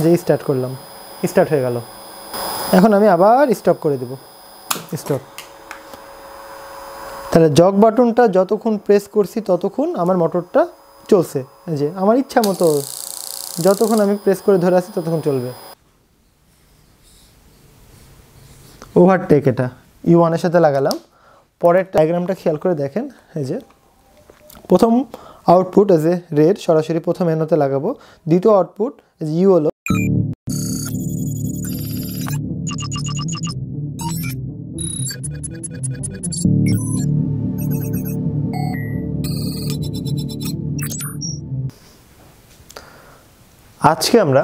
যে স্টার্ট করলাম, স্টার্ট হয়ে গেল। এখন আমি আবার স্টপ করে দেব, স্টপ। তাহলে জগ বাটনটা যতক্ষণ প্রেস করছি ততক্ষণ আমার মোটরটা চলছে, যে আমার ইচ্ছা মতো যতক্ষণ আমি প্রেস করে ধরে আছি ততক্ষণ চলবে। ওভারটেক এটা U1 এর সাথে লাগালাম। পরের ডায়াগ্রামটা খেয়াল করে দেখেন, এই যে প্রথম আউটপুট এজ এ রেড সরাসরি প্রথম এনোতে লাগাবো, দ্বিতীয় আউটপুট এজ ইউ হলো আজকে আমরা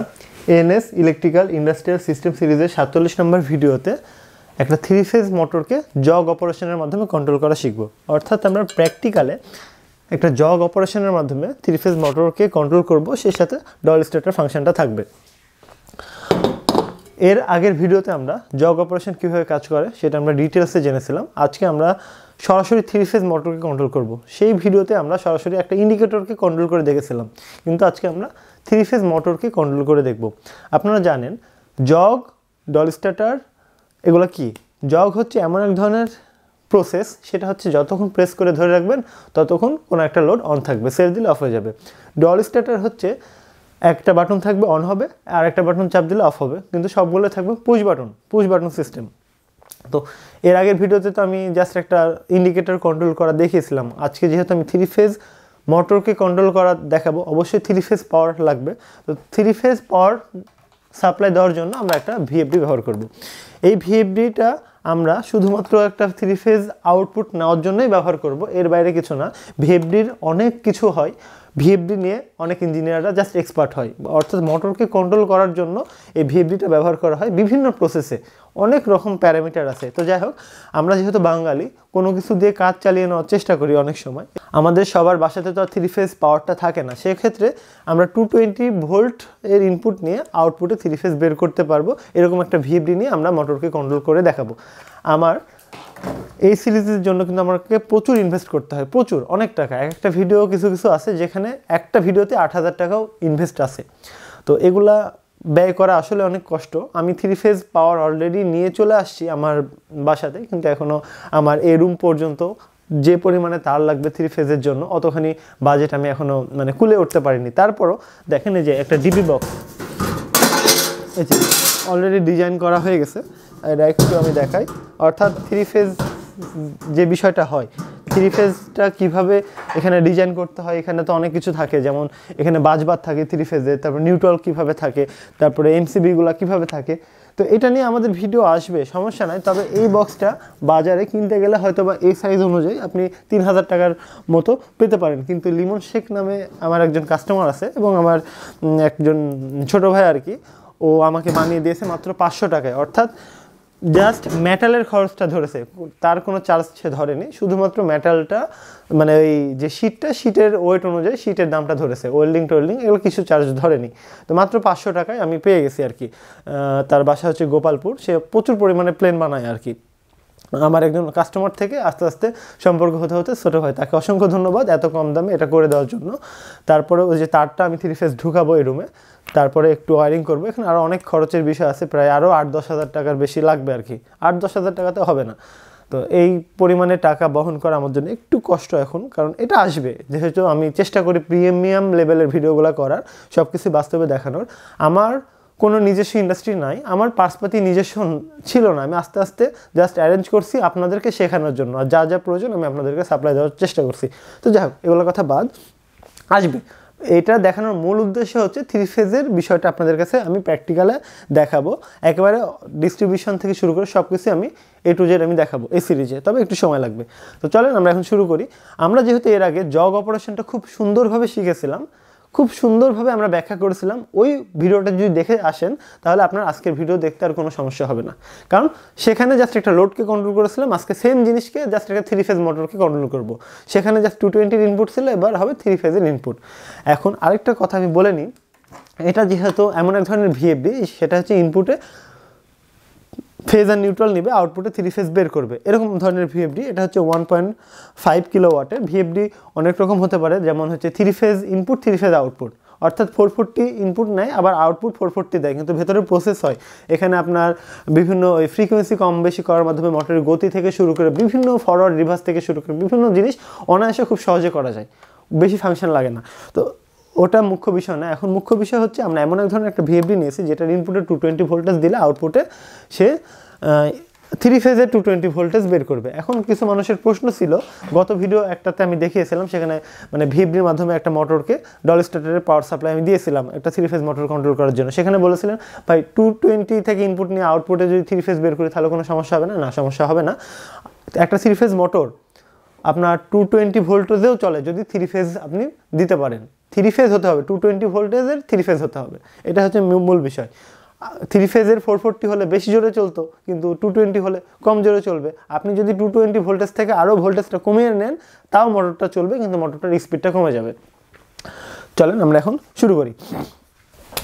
এনএস ইলেকট্রিক্যাল ইন্ডাস্ট্রিয়াল সিস্টেম সিরিজের 47 নম্বর ভিডিওতে একটা 3 ফেজ মোটরকে জগ অপারেশনের মাধ্যমে কন্ট্রোল করা শিখব। অর্থাৎ আমরা প্র্যাকটিক্যালে একটা জগ অপারেশনের মাধ্যমে 3 ফেজ মোটরকে কন্ট্রোল করব, সেই সাথে ডল স্টার্টার ফাংশনটা থাকবে। এর আগের ভিডিওতে আমরা জগ অপারেশন কীভাবে কাজ করে সেটা আমরা ডিটেলসে জেনেছিলাম। আজকে আমরা সরাসরি 3 ফেজ মোটরকে কন্ট্রোল করব। সেই ভিডিওতে আমরা সরাসরি একটা ইন্ডিকেটরকে কন্ট্রোল করে দেখেছিলাম, কিন্তু আজকে আমরা 3 ফেজ মোটরকে কন্ট্রোল করে দেখব। আপনারা জানেন জগ, ডল স্টার্টার এগুলো কি? জগ হচ্ছে এমন এক ধরনের প্রসেস, সেটা হচ্ছে যতক্ষণ প্রেস করে ধরে রাখবেন ততক্ষণ কোনো একটা লোড অন থাকবে, সেট দিলে অফ হয়ে যাবে। ডল স্টার্টার হচ্ছে একটা বাটন থাকবে অন হবে, আর একটা বাটন চাপ দিলে অফ হবে, কিন্তু সবগুলো থাকবে পুশ বাটন সিস্টেম। তো এর আগের ভিডিওতে তো আমি জাস্ট একটা ইন্ডিকেটর কন্ট্রোল করা দেখিয়েছিলাম। আজকে যেহেতু আমি 3 ফেজ মোটরকে কন্ট্রোল করা দেখাবো, অবশ্যই 3 ফেজ পাওয়ার লাগবে। তো 3 ফেজ পাওয়ার সাপ্লাই দেওয়ার জন্য আমরা একটা ভিএফডি ব্যবহার করব। এই ভিএফডিটা আমরা শুধুমাত্র একটা 3 ফেজ আউটপুট নেওয়ার জন্যই ব্যবহার করব, এর বাইরে কিছু না। ভিএফডির অনেক কিছু হয়, ভিএফডি নিয়ে অনেক ইঞ্জিনিয়াররা জাস্ট এক্সপার্ট হয়। অর্থাৎ মোটরকে কন্ট্রোল করার জন্য এই ভিএফডিটা ব্যবহার করা হয় বিভিন্ন প্রসেসে, অনেক রকম প্যারামিটার আছে। তো যাই হোক, আমরা যেহেতু বাঙালি কোনো কিছু দিয়ে কাজ চালিয়ে নেওয়ার চেষ্টা করি, অনেক সময় আমাদের সবার বাসাতে তো আর 3 ফেজ পাওয়ারটা থাকে না, সেক্ষেত্রে আমরা 220 ভোল্ট এর ইনপুট নিয়ে আউটপুটে 3 ফেজ বের করতে পারবো। এরকম একটা ভিএফডি নিয়ে আমরা মোটরকে কন্ট্রোল করে দেখাবো। আমার এই সিরিজের জন্য কিন্তু আমাকে প্রচুর ইনভেস্ট করতে হয়, প্রচুর, অনেক টাকা। একটা ভিডিও কিছু আছে যেখানে একটা ভিডিওতে 8,000 টাকাও ইনভেস্ট আছে। তো এগুলা ব্যয় করা আসলে অনেক কষ্ট। আমি 3 ফেজ পাওয়ার অলরেডি নিয়ে চলে আসছি আমার বাসাতে, কিন্তু এখনও আমার এই রুম পর্যন্ত যে পরিমাণে তার লাগবে 3 ফেজের জন্য অতখানি বাজেট আমি এখনও কুলে উঠতে পারিনি। তারপরও দেখেন এই যে একটা ডিবি বক্স এই যে অলরেডি ডিজাইন করা হয়ে গেছে, এটা একটু আমি দেখাই। অর্থাৎ 3 ফেজ যে বিষয়টা হয়, 3 ফেজটা কীভাবে এখানে ডিজাইন করতে হয়, এখানে তো অনেক কিছু থাকে, যেমন এখানে বাজবার থাকে 3 ফেজে, তারপর নিউট্রাল কীভাবে থাকে, তারপরে এমসিবিগুলো কীভাবে থাকে। তো এটা নিয়ে আমাদের ভিডিও আসবে, সমস্যা নাই। তবে এই বক্সটা বাজারে কিনতে গেলে হয়তো বা এই সাইজ অনুযায়ী আপনি 3,000 টাকার মতো পেতে পারেন, কিন্তু লিমন শেখ নামে আমার একজন কাস্টমার আছে এবং আমার একজন ছোটো ভাই আর কি, ও আমাকে বানিয়ে দিয়েছে মাত্র 500 টাকায়। অর্থাৎ জাস্ট মেটালের খরচটা ধরেছে, তার কোনো চার্জ সে ধরেনি, শুধুমাত্র মেটালটা ওই যে শীটের ওয়েট অনুযায়ী শীটের দামটা ধরেছে, ওয়েল্ডিং এগুলো কিছু চার্জ ধরেনি। তো মাত্র 500 টাকায় আমি পেয়ে গেছি আর কি। তার বাসা হচ্ছে গোপালপুর, সে প্রচুর পরিমাণে প্লেন বানায় আর কি। আমার একজন কাস্টমার থেকে আস্তে আস্তে সম্পর্ক হতে ছোটো হয়, তাকে অসংখ্য ধন্যবাদ এত কম দামে এটা করে দেওয়ার জন্য। তারপরে ওই যে তারটা আমি 3 ফেজ ঢুকাবো এই রুমে, তারপরে একটু ওয়ারিং করবো। এখানে আরও অনেক খরচের বিষয় আছে, প্রায় আরও 8-10 হাজার টাকার বেশি লাগবে আর কি। 8-10 হাজার টাকাতে হবে না। তো এই পরিমাণে টাকা বহন করা আমার জন্য একটু কষ্ট এখন, কারণ এটা আসবে, যেহেতু আমি চেষ্টা করি প্রিমিয়াম লেভেলের ভিডিওগুলো করার, সব কিছু বাস্তবে দেখানোর। আমার কোনো নিজস্ব ইন্ডাস্ট্রি নাই, আমার পার্সপাতি নিজস্ব ছিল না, আমি আস্তে আস্তে জাস্ট অ্যারেঞ্জ করছি আপনাদেরকে শেখানোর জন্য, আর যা যা প্রয়োজন আমি আপনাদেরকে সাপ্লাই দেওয়ার চেষ্টা করছি। তো যাই হোক, এগুলোর কথা বাদ, আসবে। এটা দেখানোর মূল উদ্দেশ্য হচ্ছে 3 ফেজের বিষয়টা আপনাদের কাছে আমি প্র্যাকটিক্যালে দেখাবো, একেবারে ডিস্ট্রিবিউশন থেকে শুরু করে সব কিছু আমি A to Z আমি দেখাবো এই সিরিজে, তবে একটু সময় লাগবে। তো চলেন আমরা এখন শুরু করি। আমরা যেহেতু এর আগে জগ অপারেশনটা খুব সুন্দরভাবে শিখেছিলাম, খুব সুন্দরভাবে আমরা ব্যাখ্যা করেছিলাম, ওই ভিডিওটা যদি দেখে আসেন তাহলে আপনার আজকের ভিডিও দেখতে আর কোনো সমস্যা হবে না, কারণ সেখানে জাস্ট একটা লোডকে কন্ট্রোল করেছিলাম। আজকে সেম জিনিসকে জাস্ট একটা 3 ফেজ মোটরকে কন্ট্রোল করব। সেখানে জাস্ট 220 ইনপুট ছিল, এবার হবে 3 ফেজের ইনপুট। এখন আরেকটা কথা আমি বলে নিই, এটা যেহেতু এমন এক ধরনের ভিএফডি, সেটা হচ্ছে ইনপুটে ফেজ আর নিউট্রাল নিবে, আউটপুটে 3 ফেজ বের করবে, এরকম ধরনের ভিএফডি। এটা হচ্ছে 1.5 কিলোওয়াটের ভিএফডি। অনেক রকম হতে পারে, যেমন হচ্ছে 3 ফেজ ইনপুট 3 ফেজ আউটপুট, অর্থাৎ 440 ইনপুট নেয়, আবার আউটপুট 440 দেয়, কিন্তু ভেতরে প্রসেস হয়। এখানে আপনার বিভিন্ন ওই ফ্রিকোয়েন্সি কম বেশি করার মাধ্যমে মোটরের গতি থেকে শুরু করে বিভিন্ন ফরওয়ার্ড রিভার্স থেকে শুরু করে বিভিন্ন জিনিস অনায়াসে খুব সহজে করা যায়, বেশি ফাংশন লাগে না। তো ওটা মুখ্য বিষয় না। এখন মুখ্য বিষয় হচ্ছে আমরা এমন এক ধরনের একটা ভিএফডি নিয়েছি যেটার ইনপুটে 220 ভোল্টেজ দিলে আউটপুটে সে 3 ফেজের 220 ভোল্টেজ বের করবে। এখন কিছু মানুষের প্রশ্ন ছিল, গত ভিডিও একটাতে আমি দেখিয়েছিলাম, সেখানে মানে ভিএফডির মাধ্যমে একটা মোটরকে ডল স্টার্টারের পাওয়ার সাপ্লাই আমি দিয়েছিলাম একটা 3 ফেজ মোটর কন্ট্রোল করার জন্য। সেখানে বলেছিলেন ভাই 220 থেকে ইনপুট নিয়ে আউটপুটে যদি 3 ফেজ বের করি তাহলে কোনো সমস্যা হবে না? না, সমস্যা হবে না। একটা 3 ফেজ মোটর আপনার 220 ভোল্টেজেও চলে যদি 3 ফেজ আপনি দিতে পারেন। 3 ফেজ হতে হবে, 220 ভোল্টেজের 3 ফেজ হতে হবে, এটা হচ্ছে মূল বিষয়। 3 ফেজের 440 হলে বেশি জোরে চলতো, কিন্তু 220 হলে কম জোরে চলবে। আপনি যদি 220 ভোল্টেজ থেকে আরও ভোল্টেজটা কমিয়ে নেন তাও মোটরটা চলবে, কিন্তু মোটরটার স্পিডটা কমে যাবে। চলেন আমরা এখন শুরু করি।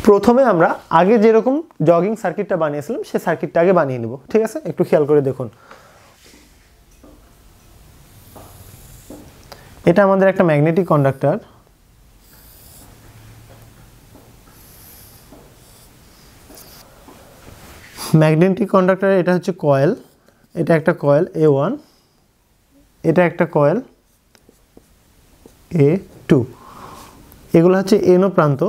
প্রথমে আমরা আগে যেরকম জগিং সার্কিটটা বানিয়েছিলাম সেই সার্কিটটা আগে বানিয়ে নেব, ঠিক আছে? একটু খেয়াল করে দেখুন, এটা আমাদের একটা ম্যাগনেটিক কন্ডাক্টর। ম্যাগনেটিক কন্ডাক্টর এটা হচ্ছে কয়েল, এটা একটা কয়েল A1, এটা একটা কয়েল A2, এগুলো হচ্ছে NO প্রান্ত।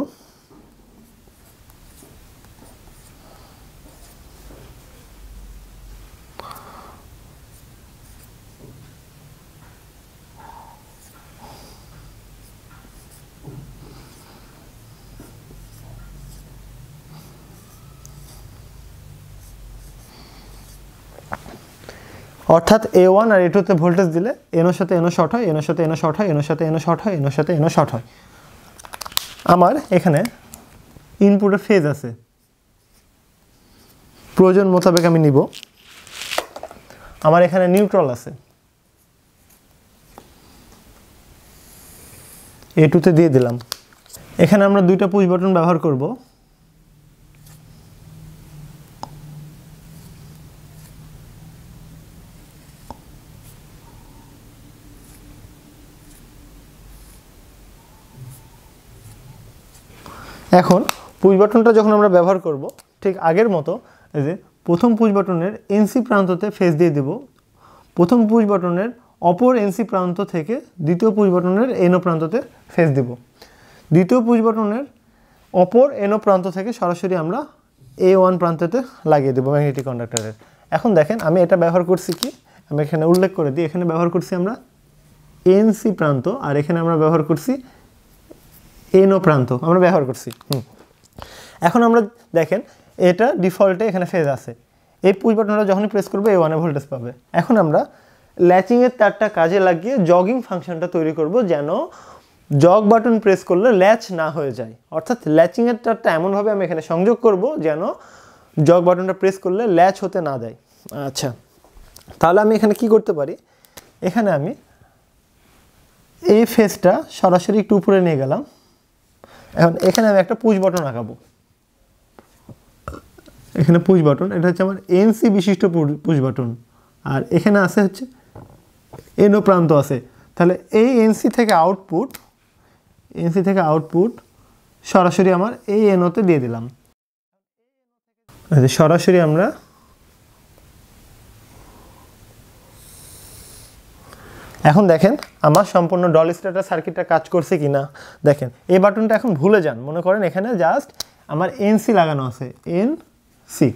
অর্থাৎ A1 আর A2 তে ভোল্টেজ দিলে এনোর সাথে এনো শর্ট হয়, এনোর সাথে এনো শর্ট হয়, এনোর সাথে এনো শর্ট হয়, এনোর সাথে এনো শর্ট হয়। আমার এখানে ইনপুটে ফেজ আছে, প্রয়োজন মোতাবেক আমি নিব। আমার এখানে নিউট্রাল আছে, A2 তে দিয়ে দিলাম। এখানে আমরা দুইটা পুশ বাটন ব্যবহার করব। এখন পুশ বাটনটা যখন আমরা ব্যবহার করব ঠিক আগের মতো, এই যে প্রথম পুশ বাটনের এনসি প্রান্ততে ফেজ দিয়ে দেব, প্রথম পুশ বাটনের অপর এনসি প্রান্ত থেকে দ্বিতীয় পুশ বাটনের এনও প্রান্ততে ফেজ দেব, দ্বিতীয় পুশ বাটনের অপর এনও প্রান্ত থেকে সরাসরি আমরা A1 প্রান্ততে লাগিয়ে দেবো ম্যাগনেটিক কন্ডাক্টরের। এখন দেখেন আমি এটা ব্যবহার করছি কি, আমি এখানে উল্লেখ করে দিই, এখানে ব্যবহার করছি আমরা এনসি প্রান্ত, আর এখানে আমরা ব্যবহার করছি এনও প্রান্ত আমরা ব্যবহার করছি। এখন আমরা দেখেন এটা ডিফল্টে এখানে ফেজ আছে, এই পুশ বাটনটা যখনই প্রেস করবে A1 এ ভোল্টেজ পাবে। এখন আমরা ল্যাচিংয়ের তারটা কাজে লাগিয়ে জগিং ফাংশনটা তৈরি করব, যেন জগ বাটন প্রেস করলে ল্যাচ না হয়ে যায়। অর্থাৎ ল্যাচিংয়ের তারটা এমনভাবে আমি এখানে সংযোগ করব যেন জগ বাটনটা প্রেস করলে ল্যাচ হতে না দেয়। আচ্ছা, তাহলে আমি এখানে কি করতে পারি, এখানে আমি এই ফেজটা সরাসরি একটু উপরে নিয়ে গেলাম। এখন এখানে আমি একটা পুশ বাটন আঁকাবো, এখানে পুশ বাটন, এটা হচ্ছে আমার এনসি বিশিষ্ট পুশ বাটন, আর এখানে আছে হচ্ছে এনও প্রান্ত আছে। তাহলে এই এনসি থেকে আউটপুট সরাসরি আমার এই এনওতে দিয়ে দিলাম। সরাসরি আমরা এখন দেখেন আমার সম্পূর্ণ ডল স্টার্টার সার্কিটটা কাজ করছে কিনা দেখেন। এই বাটনটা এখন ভুলে যান, মনে করেন এখানে জাস্ট আমার এনসি লাগানো আছে, এনসি।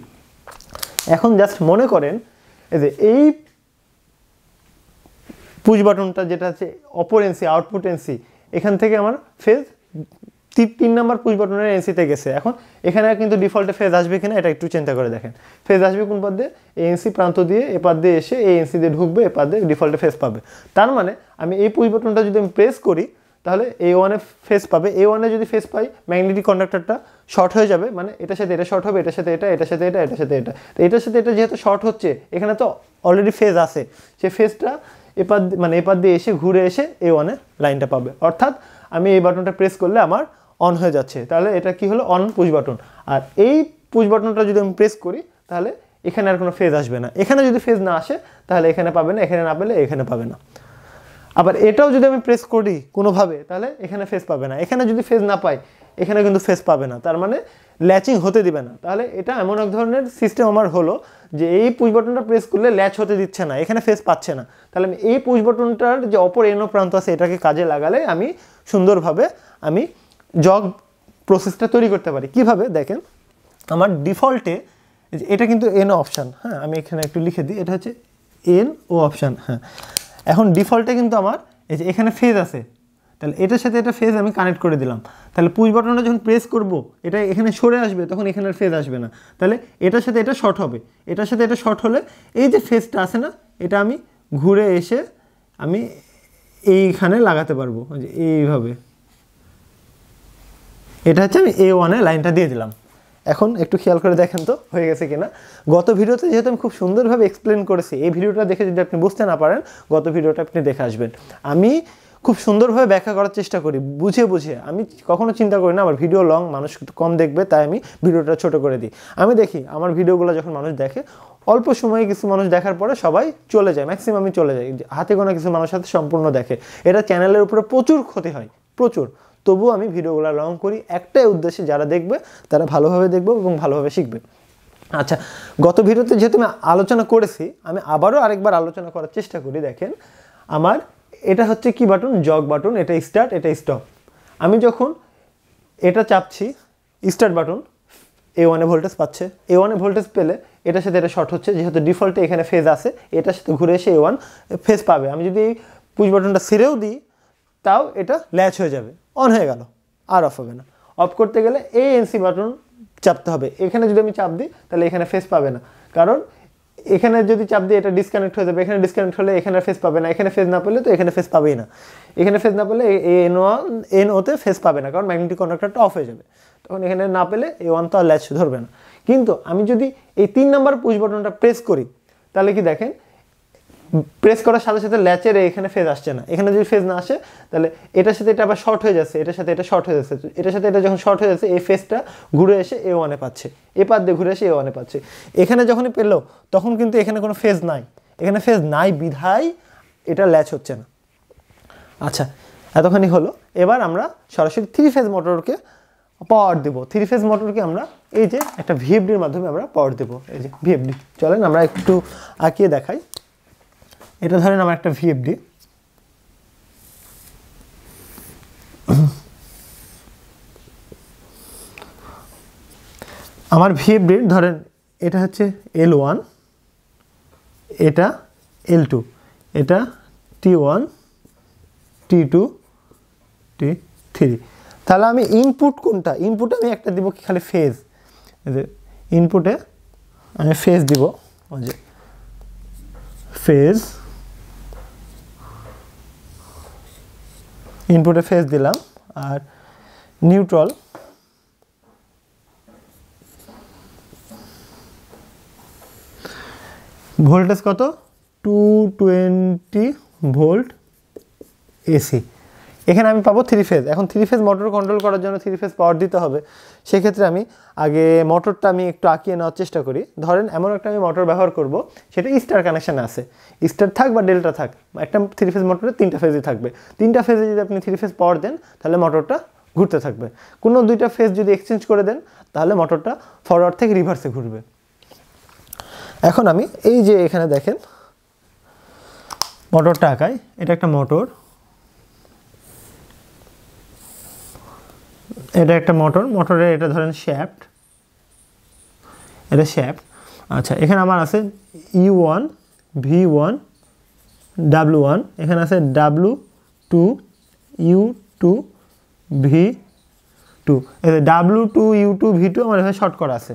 এখন জাস্ট মনে করেন এই যে এই পুশ বাটনটা যেটা আছে অপর এনসি, আউটপুট এনসি, এখান থেকে আমার ফেজ 3 নাম্বার পুশ বাটনের এনসিতে গেছে। এখন এখানে কিন্তু ডিফল্টে ফেজ আসবে কিনা এটা একটু চিন্তা করে দেখেন। ফেজ আসবে কোন পাত দিয়ে? এনসি প্রান্ত দিয়ে এপাত দিয়ে এসে এই এনসি দিয়ে ঢুকবে, এপাত দিয়ে ডিফল্টে ফেজ পাবে। তার মানে আমি এই পুশ বাটনটা যদি আমি প্রেস করি তাহলে A1 এ ফেজ পাবে। A1 এ যদি ফেজ পাই ম্যাগনেটিক কন্ডাক্টরটা শর্ট হয়ে যাবে, মানে এটার সাথে এটা শর্ট হবে, এটার সাথে এটা, এটার সাথে এটা, এটার সাথে এটা। তো এটার সাথে এটা যেহেতু শর্ট হচ্ছে, এখানে তো অলরেডি ফেজ আছে, সেই ফেজটা এপাত দিয়ে এসে ঘুরে এসে A1 এ লাইনটা পাবে। অর্থাৎ আমি এই বাটনটা প্রেস করলে আমার অন হয়ে যাচ্ছে, তাহলে এটা কি হলো? On push button. আর এই পুশ বাটনটা যদি আমি প্রেস করি তাহলে এখানে আর কোনো ফেজ আসবে না। এখানে যদি ফেজ না আসে তাহলে এখানে পাবে না, এখানে না পেলে এখানে পাবে না। আবার এটাও যদি আমি প্রেস করি কোনোভাবে তাহলে এখানে ফেজ পাবে না। এখানে যদি ফেজ না পাই এখানে কিন্তু ফেজ পাবে না, তার মানে ল্যাচিং হতে দিবে না। তাহলে এটা এমন এক ধরনের সিস্টেম আমার হলো যে এই পুশ বাটনটা প্রেস করলে ল্যাচ হতে দিচ্ছে না, এখানে ফেজ পাচ্ছে না। তাহলে আমি এই পুশ বাটনটার যে অপর এনো প্রান্ত আছে এটাকে কাজে লাগালে আমি সুন্দরভাবে আমি জগ প্রসেসটা তৈরি করতে পারি। কিভাবে দেখেন, আমার ডিফল্টে এটা কিন্তু এন অপশান, হ্যাঁ আমি এখানে একটু লিখে দিই, এটা হচ্ছে এন ও অপশান। হ্যাঁ, এখন ডিফল্টে কিন্তু আমার এই যে এখানে ফেজ আছে, তাহলে এটার সাথে এটা ফেজ আমি কানেক্ট করে দিলাম। তাহলে পুশ বাটনটা যখন প্রেস করব এটা এখানে সরে আসবে, তখন এখানে ফেজ আসবে না। তাহলে এটার সাথে এটা শর্ট হবে, এটার সাথে এটা শর্ট হলে এই যে ফেজটা আছে না, এটা আমি ঘুরে এসে আমি এইখানে লাগাতে পারবো, যে এইভাবে। এটা হচ্ছে আমি A1 লাইনটা দিয়ে দিলাম। এখন একটু খেয়াল করে দেখেন তো হয়ে গেছে কিনা। গত ভিডিওতে যেহেতু আমি খুব সুন্দরভাবে এক্সপ্লেন করেছি, এই ভিডিওটা দেখে যদি আপনি বুঝতে না পারেন, গত ভিডিওটা আপনি দেখে আসবেন। আমি খুব সুন্দরভাবে ব্যাখ্যা করার চেষ্টা করি, বুঝে বুঝে। আমি কখনো চিন্তা করি না আমার ভিডিও লং, মানুষ কম দেখবে, তাই আমি ভিডিওটা ছোট করে দিই। আমি দেখি আমার ভিডিওগুলো যখন মানুষ দেখে, অল্প সময়ে কিছু মানুষ দেখার পরে সবাই চলে যায়, ম্যাক্সিমামই চলে যায়, হাতে গোনা কিছু মানুষ সাথে সম্পূর্ণ দেখে। এটা চ্যানেলের উপরে প্রচুর ক্ষতি হয়, প্রচুর। তবুও আমি ভিডিওগুলো লং করি একটাই উদ্দেশ্যে, যারা দেখবে তারা ভালোভাবে দেখবে এবং ভালোভাবে শিখবে। আচ্ছা, গত ভিডিওতে যেহেতু আমি আলোচনা করেছি, আমি আবারও আরেকবার আলোচনা করার চেষ্টা করি। দেখেন, আমার এটা হচ্ছে কি বাটন, জগ বাটন, এটা স্টার্ট, এটা স্টপ। আমি যখন এটা চাপছি স্টার্ট বাটন, A1 ভোল্টেজ পাচ্ছে, A1 ভোল্টেজ পেলে এটার সাথে এটা শর্ট হচ্ছে, যেহেতু ডিফল্টে এখানে ফেজ আছে, এটার সাথে ঘুরে এসে A1 ফেজ পাবে। আমি যদি এই পুশ বাটনটা ছেড়েও দিই তাও এটা ল্যাচ হয়ে যাবে, অন হয়ে গেল, আর অফ হবে না। অফ করতে গেলে ANC বাটন চাপতে হবে। এখানে যদি আমি চাপ দিই তাহলে এখানে ফেজ পাবে না, কারণ এখানে যদি চাপ দিই এটা ডিসকানেক্ট হয়ে যাবে, এখানে ডিসকানেক্ট হলে এখানে ফেজ পাবে না, এখানে ফেজ না পেলে তো এখানে ফেজ পাবেই না, এখানে ফেজ না পেলে NO-তে ফেজ পাবে না, কারণ ম্যাগনেটিক কন্ডাক্টরটা অফ হয়ে যাবে। তখন এখানে না পেলে A1 তো আর ল্যাচ ধরবে না। কিন্তু আমি যদি এই 3 নাম্বার পুশ বাটনটা প্রেস করি, তাহলে কি দেখেন, প্রেস করার সাথে সাথে ল্যাচের এখানে ফেজ আসছে না। এখানে যদি ফেজ না আসে তাহলে এটার সাথে এটা আবার শর্ট হয়ে যাচ্ছে, এটার সাথে এটা শর্ট হয়ে যাচ্ছে, এটার সাথে এটা যখন শর্ট হয়ে যাচ্ছে এই ফেজটা ঘুরে এসে A1 পাচ্ছে, এ পাত দিয়ে ঘুরে এসে A1 পাচ্ছে। এখানে যখনই পেলো তখন কিন্তু এখানে কোনো ফেজ নাই, এখানে ফেজ নাই বিধায় এটা ল্যাচ হচ্ছে না। আচ্ছা, এতখানি হলো। এবার আমরা সরাসরি 3 ফেজ মোটরকে পাওয়ার দেবো। 3 ফেজ মোটরকে আমরা এই যে একটা VFDর মাধ্যমে আমরা পাওয়ার দেবো। এই যে VFD, চলেন আমরা একটু আঁকিয়ে দেখাই। এটা ধরেন আমার একটা VFD, আমার VFDর ধরেন এটা হচ্ছে L1, এটা L2, এটা T1, T2, T3। তাহলে আমি ইনপুট কোনটা, ইনপুটে আমি একটা দিব কি খালি ফেজ, ইনপুটে আমি ফেজ দিব, ওই যে ফেজ, ইনপুটে ফেজ দিলাম। আর নিউট্রাল, ভোল্টেজ কত, 220 ভোল্ট AC। এখানে আমি পাবো 3 ফেজ। এখন 3 ফেজ মোটর কন্ট্রোল করার জন্য 3 ফেজ পাওয়ার দিতে হবে। সেক্ষেত্রে আমি আগে মোটরটা আমি একটু আঁকিয়ে নেওয়ার চেষ্টা করি। ধরেন এমন একটা আমি মোটর ব্যবহার করব, সেটা স্টার কানেকশানে আছে, স্টার থাক বা ডেল্টা থাক, একটা 3 ফেজ মোটরে 3টা ফেজই থাকবে। 3টা ফেজে যদি আপনি 3 ফেজ পাওয়ার দেন তাহলে মোটরটা ঘুরতে থাকবে। কোনো 2টা ফেজ যদি এক্সচেঞ্জ করে দেন তাহলে মোটরটা ফরওয়ার্ড থেকে রিভার্সে ঘুরবে। এখন আমি এই যে এখানে দেখেন মোটরটা আঁকাই, এটা একটা মোটর, এটা একটা মোটর, মোটরের এটা ধরেন শ্যাফট, এটা শ্যাফট। আচ্ছা, এখানে আমার আছে E1, V1, W1, এখানে আছে W2, U2, V2, W2, U2, V2 আমার এখানে শর্ট করা আছে।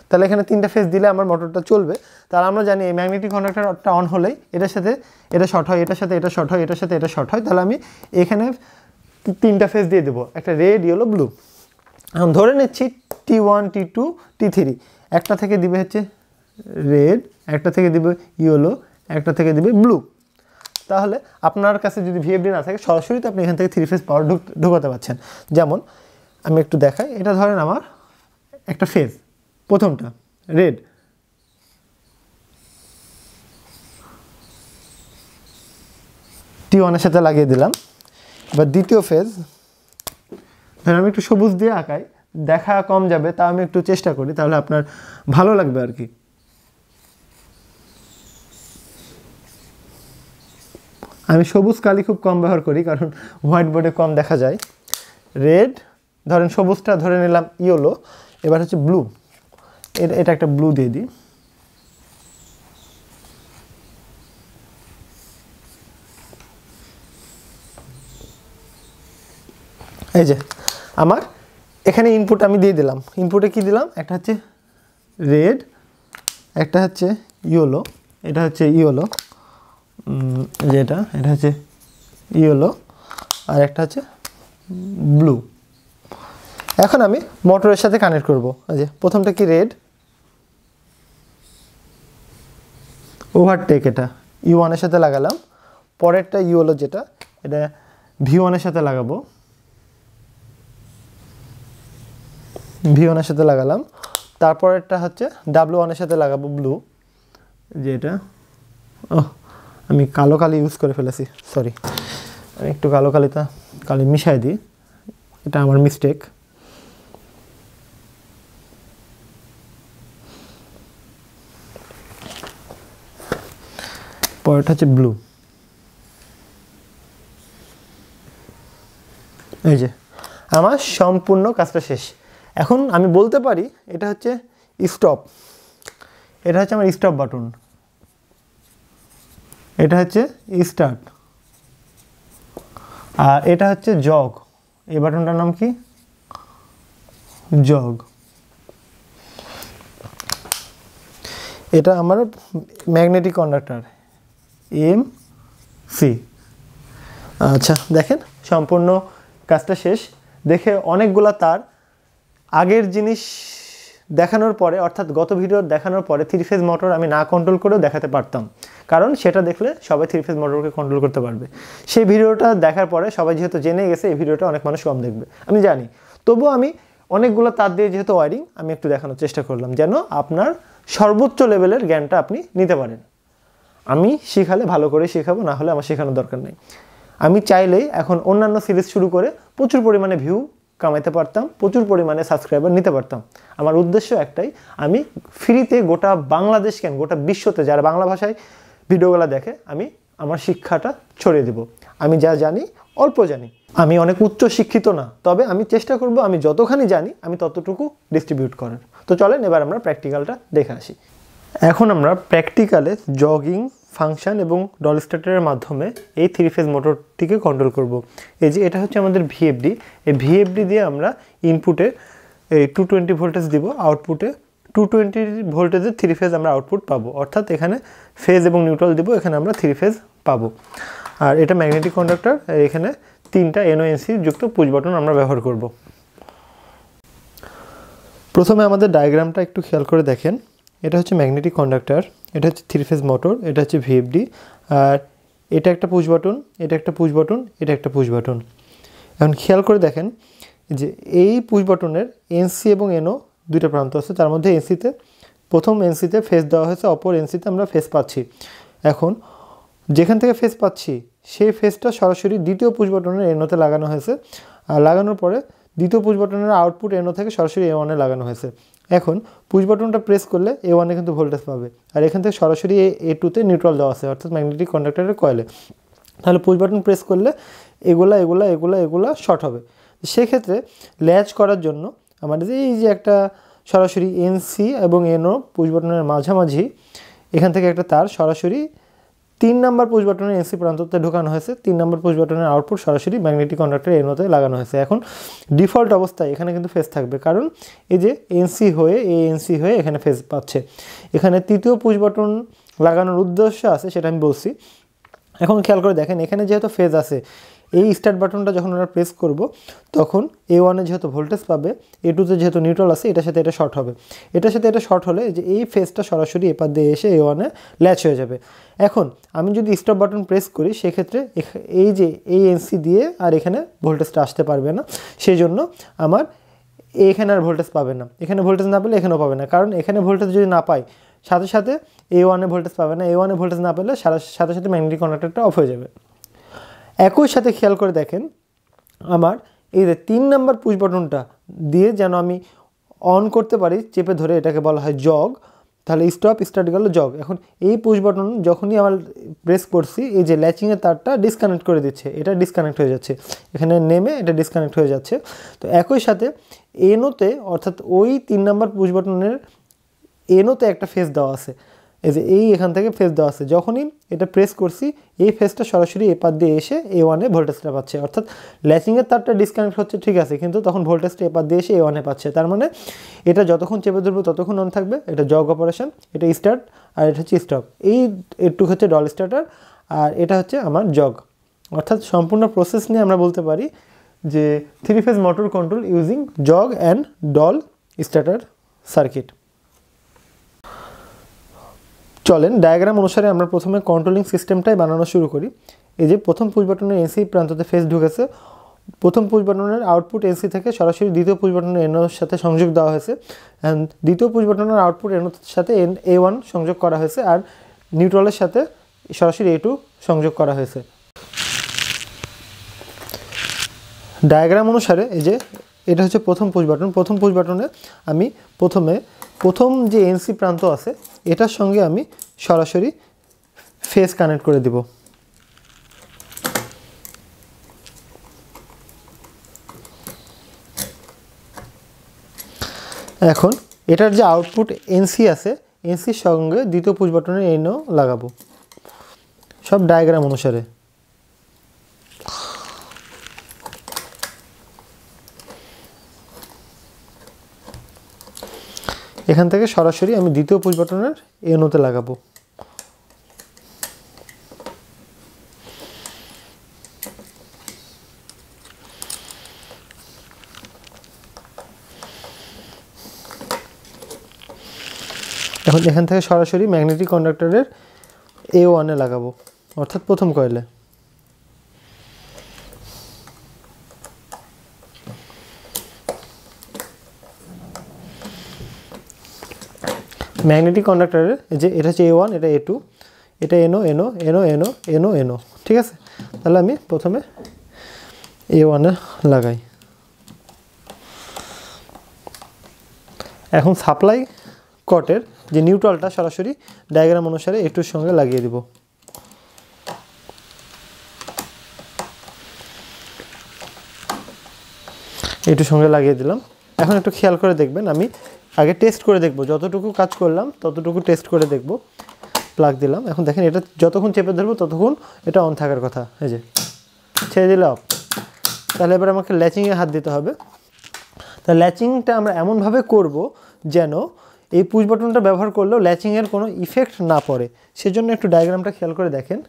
তাহলে এখানে 3টা ফেজ দিলে আমার মোটরটা চলবে। তাহলে আমরা জানি এই ম্যাগনেটিক কন্ডাক্টরটা অন হলেই এটার সাথে এটা শর্ট হয়, এটার সাথে এটা শর্ট হয়, এটার সাথে এটা শর্ট হয়। তাহলে আমি এখানে 3টা ফেজ দিয়ে দেবো, একটা রেড, ইয়েলো, ব্লু। এখন ধরে নিচ্ছি T1, T2, T3, একটা থেকে দিবে হচ্ছে রেড, একটা থেকে দিবে ইয়েলো, একটা থেকে দিবে ব্লু। তাহলে আপনার কাছে যদি VFD না থাকে সরাসরি তো আপনি এখান থেকে 3 ফেজ পাওয়ার ঢোকাতে পারছেন। যেমন আমি একটু দেখাই, এটা ধরেন আমার একটা ফেজ, প্রথমটা রেড, T1 এর সাথে লাগিয়ে দিলাম। এবার দ্বিতীয় ফেজ ধরেন আমি একটু সবুজ দিয়ে আঁকাই, দেখা কম যাবে, তা আমি একটু চেষ্টা করি, তাহলে আপনার ভালো লাগবে আর কি। আমি সবুজ কালি খুব কম ব্যবহার করি, কারণ হোয়াইট বোর্ডে কম দেখা যায়। রেড, ধরেন সবুজটা ধরে নিলাম ইয়েলো, এবার হচ্ছে ব্লু, এটা একটা ব্লু দিয়ে দিই। এই যে আমার এখানে ইনপুট আমি দিয়ে দিলাম। ইনপুটে কি দিলাম, একটা হচ্ছে রেড, একটা হচ্ছে ইয়েলো, এটা হচ্ছে ইয়েলো, যেটা এটা হচ্ছে ইয়েলো, আর একটা হচ্ছে ব্লু। এখন আমি মোটরের সাথে কানেক্ট করব। এই যে প্রথমটা কি রেড, ওভারটেক এটা U1 এর সাথে লাগালাম। পরেরটা ইয়েলো যেটা, এটা V1 এর সাথে লাগাবো, V1 এর সাথে লাগালাম। তারপরেরটা হচ্ছে W1 এর সাথে লাগাবো ব্লু, যেটা আমি কালো কালি ইউজ করে ফেলেছি, সরি, আমি একটু কালো কালি মিশাই দিই, এটা আমার মিস্টেক। পরেরটা হচ্ছে ব্লু। এই যে আমার সম্পূর্ণ কাজটা শেষ। এখন আমি বলতে পারি এটা হচ্ছে স্টপ, এটা হচ্ছে আমার স্টপ বাটন, এটা হচ্ছে স্টার্ট, আর এটা হচ্ছে জগ। এই বাটনটার নাম কি, জগ। এটা আমার ম্যাগনেটিক কন্ডাক্টর MC। আচ্ছা দেখেন সম্পূর্ণ কাজটা শেষ। দেখে অনেকগুলা তার আগের জিনিস দেখানোর পরে, অর্থাৎ গত ভিডিও দেখানোর পরে 3 ফেজ মোটর আমি না কন্ট্রোল করেও দেখাতে পারতাম, কারণ সেটা দেখলে সবাই 3 ফেজ মোটরকে কন্ট্রোল করতে পারবে। সেই ভিডিওটা দেখার পরে সবাই যেহেতু জেনে গেছে, এই ভিডিওটা অনেক মানুষ কম দেখবে আমি জানি, তবুও আমি অনেকগুলো তার দিয়ে যেহেতু ওয়ারিং, আমি একটু দেখানোর চেষ্টা করলাম, যেন আপনার সর্বোচ্চ লেভেলের জ্ঞানটা আপনি নিতে পারেন। আমি শেখালে ভালো করে শেখাবো, না হলে আমার শেখানোর দরকার নেই। আমি চাইলেই এখন অন্যান্য সিরিজ শুরু করে প্রচুর পরিমাণে ভিউ কামাইতে পারতাম, প্রচুর পরিমাণে সাবস্ক্রাইবার নিতে পারতাম। আমার উদ্দেশ্য একটাই, আমি ফ্রিতে গোটা বাংলাদেশ কেন গোটা বিশ্বতে যারা বাংলা ভাষায় ভিডিওগুলো দেখে, আমি আমার শিক্ষাটা ছড়িয়ে দেব। আমি যা জানি অল্প জানি, আমি অনেক উচ্চ শিক্ষিত না, তবে আমি চেষ্টা করব আমি যতখানি জানি আমি ততটুকু ডিস্ট্রিবিউট করার। তো চলেন এবার আমরা প্র্যাকটিক্যালটা দেখে আসি। এখন আমরা প্র্যাকটিক্যালে জগিং ফাংশন এবং ডল স্টার্টারের মাধ্যমে এই 3 ফেজ মোটরটিকে কন্ট্রোল করব। এই যে এটা হচ্ছে আমাদের VFD, এই VFD দিয়ে আমরা ইনপুটে এই 220 ভোল্টেজ দিব, আউটপুটে 220 ভোল্টেজের 3 ফেজ আমরা আউটপুট পাবো, অর্থাৎ এখানে ফেজ এবং নিউট্রাল দিব, এখানে আমরা 3 ফেজ পাবো। আর এটা ম্যাগনেটিক কন্ডাক্টর, এখানে 3টা NO/NC যুক্ত পুশ বাটন আমরা ব্যবহার করব। প্রথমে আমাদের ডায়াগ্রামটা একটু খেয়াল করে দেখেন। এটা হচ্ছে ম্যাগনেটিক কন্ডাক্টর, এটা হচ্ছে 3 ফেজ মোটর, এটা হচ্ছে VFD, আর এটা একটা পুশ বাটন, এটা একটা পুশ বাটন, এটা একটা পুশ বাটন। এখন খেয়াল করে দেখেন যে এই পুশ বাটনের NC এবং NO দুইটা প্রান্ত আছে, তার মধ্যে NCতে প্রথম NCতে ফেজ দেওয়া হয়েছে, অপর NCতে আমরা ফেজ পাচ্ছি। এখন যেখান থেকে ফেজ পাচ্ছি সেই ফেজটা সরাসরি দ্বিতীয় পুশ বাটনের NOতে লাগানো হয়েছে, আর লাগানোর পরে দ্বিতীয় পুশ বাটনের আউটপুট NO থেকে সরাসরি A1-এ লাগানো হয়েছে। এখন পুশ বাটনটা প্রেস করলে A1-এ কিন্তু ভোল্টেজ পাবে, আর এখান থেকে সরাসরি A2-তে নিউট্রাল দেওয়া আছে, অর্থাৎ ম্যাগনেটিক কন্ডাক্টরের কয়েলে। তাহলে পুশ বাটন প্রেস করলে এগুলা শর্ট হবে। সেক্ষেত্রে ল্যাচ করার জন্য আমাদের এই যে একটা সরাসরি NC এবং NO পুশ বাটনের মাঝামাঝি এখান থেকে একটা তার সরাসরি 3 নম্বর পুশ বাটনের NC প্রান্ততে ঢোকানো হয়েছে, 3 নম্বর পুশ বাটনের আউটপুট সরাসরি ম্যাগনেটিক কন্ডাক্টরের NOতে লাগানো হয়েছে। এখন ডিফল্ট অবস্থায় এখানে কিন্তু ফেজ থাকবে, কারণ এই যে NC হয়ে এখানে ফেজ পাচ্ছে। এখানে তৃতীয় পুশ বাটন লাগানোর উদ্দেশ্য আছে, সেটা আমি বলছি। এখন খেয়াল করে দেখেন, এখানে যেহেতু ফেজ আছে, এই স্টার্ট বাটনটা যখন আমরা প্রেস করব তখন A1-এ যেহেতু ভোল্টেজ পাবে, A2-তে যেহেতু নিউট্রাল আছে, এটার সাথে এটা শর্ট হবে। এটার সাথে এটা শর্ট হলে যে এই ফেজটা সরাসরি এপার দিয়ে এসে A1-এ ল্যাচ হয়ে যাবে। এখন আমি যদি স্টপ বাটন প্রেস করি, সেক্ষেত্রে এই যে এই NC দিয়ে আর এখানে ভোল্টেজটা আসতে পারবে না, সেই জন্য আমার এখানে আর ভোল্টেজ পাবে না। এখানে ভোল্টেজ না পেলে এখানেও পাবে না, কারণ এখানে ভোল্টেজ যদি না পাই সাথে সাথে A1-এ ভোল্টেজ পাবে না, A1-এ ভোল্টেজ না পেলে সাথে সাথে ম্যাগনেটিক কন্ডাক্টরটা অফ হয়ে যাবে। একই সাথে খেয়াল করে দেখেন, আমার এই যে 3 নাম্বার পুশ বাটনটা দিয়ে যেন আমি অন করতে পারি চেপে ধরে, এটাকে বলা হয় জগ। তাহলে স্টপ স্টার্ট গেল জগ। এখন এই পুশ বাটন যখনই আমার প্রেস করছি, এই যে ল্যাচিংয়ের তারটা ডিসকানেক্ট করে দিচ্ছে, এটা ডিসকানেক্ট হয়ে যাচ্ছে, এখানে নেমে এটা ডিসকানেক্ট হয়ে যাচ্ছে। তো একই সাথে এনোতে, অর্থাৎ ওই 3 নাম্বার পুশ বাটনের এনোতে একটা ফেস দেওয়া আছে, এই যে এই এখান থেকে ফেস দেওয়া আছে। যখনই এটা প্রেস করছি, এই ফেসটা সরাসরি এ পার দিয়ে এসে A1-এ ভোল্টেজটা পাচ্ছে, অর্থাৎ ল্যাচিংয়ের তারটা ডিসকানেক্ট হচ্ছে ঠিক আছে, কিন্তু তখন ভোল্টেজটা এ পার দিয়ে এসে A1-এ পাচ্ছে। তার মানে এটা যতক্ষণ চেপে ধরবো ততক্ষণ অন থাকবে, এটা জগ অপারেশন, এটা স্টার্ট, আর এটা হচ্ছে স্টপ। এই একটু হচ্ছে ডল স্টার্টার, আর এটা হচ্ছে আমার জগ। অর্থাৎ সম্পূর্ণ প্রসেস নিয়ে আমরা বলতে পারি যে 3 phase motor control using jug and doll starter circuit. চলেন ডায়াগ্রাম অনুসারে আমরা প্রথমে কন্ট্রোলিং সিস্টেমটাই বানানো শুরু করি। এই যে প্রথম পুশ বাটনের এনসি প্রান্ততে ফেস ঢুকেছে, প্রথম পুশ বাটনের আউটপুট এনসি থেকে সরাসরি দ্বিতীয় পুশ বাটনের এনোর সাথে সংযোগ দেওয়া হয়েছে, অ্যান্ড দ্বিতীয় পুশ বাটনের আউটপুট এনোর সাথে A1 সংযোগ করা হয়েছে, আর নিউট্রালের সাথে সরাসরি A2 সংযোগ করা হয়েছে। ডায়াগ্রাম অনুসারে এই যে এটা হচ্ছে প্রথম পুশ বাটন। প্রথম পুশ বাটনে আমি প্রথম যে এনসি প্রান্ত আছে এটার সঙ্গে আমি সরাসরি ফেস কানেক্ট করে দিব। এখন এটার যে আউটপুট এনসি আছে, এনসির সঙ্গে দ্বিতীয় পুশ বাটনের এনও লাগাবো, সব ডায়াগ্রাম অনুসারে। এখান থেকে সরাসরি আমি দ্বিতীয় পুশ বাটনের এনোতে লাগাবো। এখন এখান থেকে সরাসরি ম্যাগনেটিক কন্ডাক্টরের A1-এ লাগাবো, অর্থাৎ প্রথম কয়েলে। ম্যাগনেটিক কন্ডাক্টরের যে এটা হচ্ছে A1, এটা A2, এটা এনো এনো এনো এনো এনো এনো, ঠিক আছে। তাহলে আমি প্রথমে A1-এ লাগাই। এখন সাপ্লাই কটের যে নিউট্রালটা সরাসরি ডায়াগ্রাম অনুসারে A2-এর সঙ্গে লাগিয়ে দিব। A2-এর সঙ্গে লাগিয়ে দিলাম। এখন একটু খেয়াল করে দেখবেন, আমি আগে টেস্ট করে দেখব, যতটুকু কাজ করলাম ততটুকু টেস্ট করে দেখব। প্লাগ দিলাম, এখন দেখেন এটা যতক্ষণ চেপে ধরবো ততক্ষণ এটা অন থাকার কথা। এই যে ছেড়ে দিলে অফ। তাহলে এবার আমাকে ল্যাচিংয়ে হাত দিতে হবে। তা ল্যাচিংটা আমরা এমনভাবে করব যেন এই পুশ বাটনটা ব্যবহার করলেও ল্যাচিংয়ের কোনো ইফেক্ট না পড়ে, সেজন্য একটু ডায়াগ্রামটা খেয়াল করে দেখেন।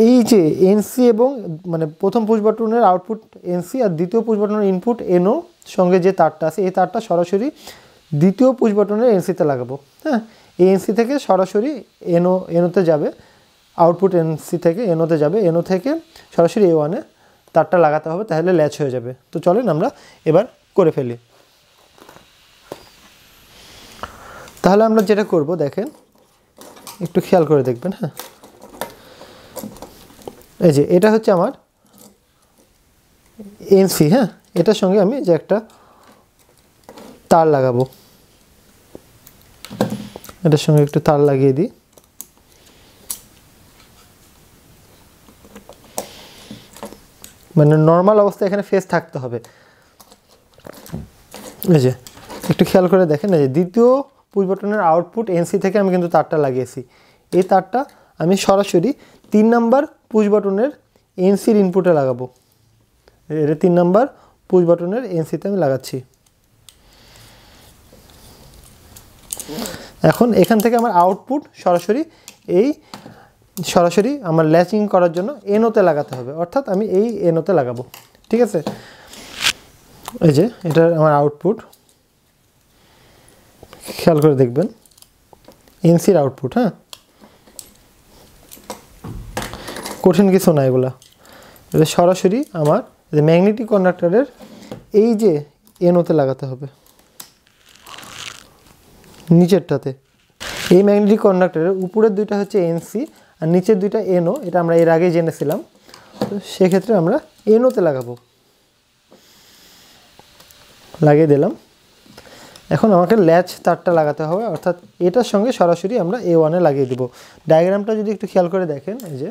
এই যে এনসি এবং মানে প্রথম পুশ বাটনের আউটপুট এনসি আর দ্বিতীয় পুশ বাটনের ইনপুট এনও সঙ্গে যে তারটা আছে, এই তারটা সরাসরি দ্বিতীয় পুশ বাটনের এনসিতে লাগাবো। হ্যাঁ, এই এনসি থেকে সরাসরি এনোতে যাবে, আউটপুট এনসি থেকে এনোতে যাবে, এনো থেকে সরাসরি A1-এ তারটা লাগাতে হবে, তাহলে ল্যাচ হয়ে যাবে। তো চলেন আমরা এবার করে ফেলি। তাহলে আমরা যেটা করব দেখেন, একটু খেয়াল করে দেখবেন। হ্যাঁ, এই যে এটা হচ্ছে আমার এনসি। হ্যাঁ, এটার সঙ্গে আমি যে একটা তার লাগাবো, এটার সঙ্গে একটু তার লাগিয়ে দিই। মানে নর্মাল অবস্থায় এখানে ফেস থাকতে হবে। এই যে একটু খেয়াল করে দেখেন, এই যে দ্বিতীয় পুশ বাটনের আউটপুট এনসি থেকে আমি কিন্তু তারটা লাগিয়েছি। এই তারটা আমি সরাসরি 3 নাম্বার পুশ বাটনের এনসির ইনপুটে লাগাবো। এটা 3 নাম্বার পুশ বাটনের এনসিতে আমি লাগাচ্ছি। এখন এখান থেকে আমার আউটপুট সরাসরি আমার ল্যাচিং করার জন্য এনোতে লাগাতে হবে, অর্থাৎ আমি এই এনোতে লাগাবো। ঠিক আছে, এই যে এটা আমার আউটপুট, খেয়াল করে দেখবেন এনসির আউটপুট। হ্যাঁ, কঠিন কিছু না এগুলা। এটা সরাসরি আমার যে ম্যাগনেটিক কন্ডাক্টরের এই যে এনোতে লাগাতে হবে, নিচেরটাতে। এই ম্যাগনেটিক কন্ডাক্টরের উপরের দুইটা হচ্ছে এনসি আর নিচের দুইটা এনও, এটা আমরা এর আগে জেনেছিলাম। তো সেক্ষেত্রে আমরা এনোতে লাগাবো, লাগিয়ে দিলাম। এখন আমাকে ল্যাচ তারটা লাগাতে হবে, অর্থাৎ এটার সঙ্গে সরাসরি আমরা A1-এ লাগিয়ে দেবো। ডায়াগ্রামটা যদি একটু খেয়াল করে দেখেন, এই যে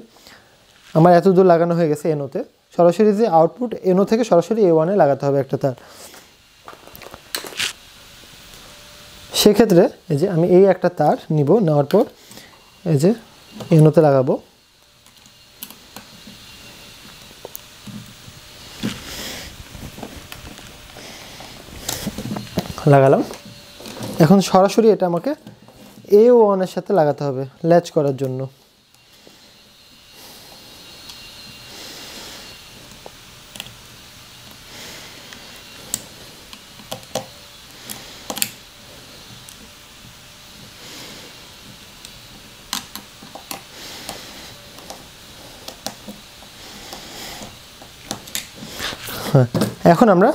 আমার এত দূর লাগানো হয়ে গেছে এনোতে, সরাসরি যে আউটপুট এনো থেকে সরাসরি A1-এ লাগাতে হবে একটা তার। সেক্ষেত্রে এই যে আমি এই একটা তার নিব, নেওয়ার পর এই যে এনোতে লাগাবো। লাগালাম। এখন সরাসরি এটা আমাকে A1-এর সাথে লাগাতে হবে ল্যাচ করার জন্য। এখন আমরা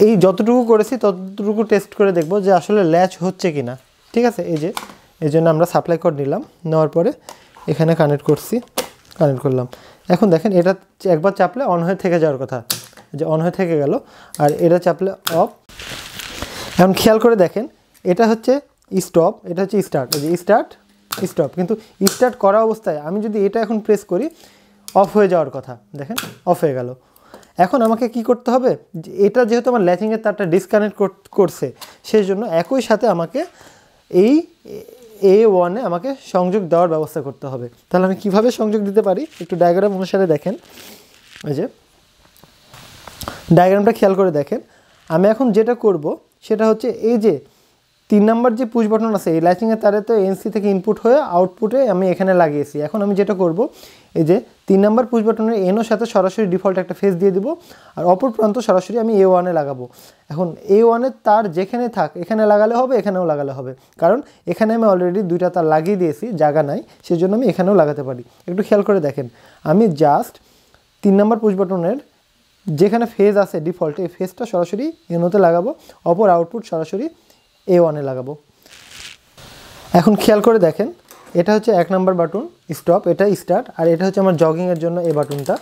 এই যতটুকু করেছি ততটুকু টেস্ট করে দেখব যে আসলে ল্যাচ হচ্ছে কি না। ঠিক আছে, এই যে এই জন্য আমরা সাপ্লাই কোড নিলাম, নেওয়ার পরে এখানে কানেক্ট করলাম। এখন দেখেন এটা একবার চাপলে অন হয়ে থেকে যাওয়ার কথা, যে অন হয়ে থেকে গেল, আর এটা চাপলে অফ। এখন খেয়াল করে দেখেন এটা হচ্ছে স্টপ, এটা হচ্ছে স্টার্ট, এই যে স্টার্ট, কিন্তু স্টার্ট করা অবস্থায় আমি যদি এটা এখন প্রেস করি অফ হয়ে যাওয়ার কথা, দেখেন অফ হয়ে গেল। এখন আমাকে কি করতে হবে, এটা যেহেতু আমার ল্যাচিংয়ের তারটা ডিসকানেক্ট করছে, সেই জন্য একই সাথে আমাকে এই A1-এ আমাকে সংযোগ দেওয়ার ব্যবস্থা করতে হবে। তাহলে আমি কিভাবে সংযোগ দিতে পারি একটু ডায়াগ্রাম অনুসারে দেখেন। এই যে ডায়াগ্রামটা খেয়াল করে দেখেন, আমি এখন যেটা করব সেটা হচ্ছে এই যে 3 নাম্বার যে পুশ বাটন আছে, এই ল্যাচিংয়ের তারে তো এনসি থেকে ইনপুট হয়ে আউটপুটে আমি এখানে লাগিয়েছি। এখন আমি যেটা করব, এই যে 3 নাম্বার পুশ বাটনের এনোর সাথে সরাসরি ডিফল্ট একটা ফেস দিয়ে দিব, আর অপর প্রান্ত সরাসরি আমি A1-এ লাগাবো। এখন A1-এর তার যেখানে থাক এখানে লাগালে হবে, এখানেও লাগালে হবে, কারণ এখানে আমি অলরেডি 2টা তার লাগিয়ে দিয়েছি, জায়গা নাই, সেজন্য আমি এখানেও লাগাতে পারি। একটু খেয়াল করে দেখেন, আমি জাস্ট 3 নাম্বার পুশ বাটনের যেখানে ফেজ আছে ডিফল্ট, এই ফেজটা সরাসরি এনোতে লাগাবো, অপর আউটপুট সরাসরি A1-এ লাগাবো। এখন খেয়াল করে দেখেন, এটা হচ্ছে 1 নাম্বার বাটন স্টপ, এটা স্টার্ট, আর এটা হচ্ছে আমার জগিংয়ের জন্য এই বাটনটা,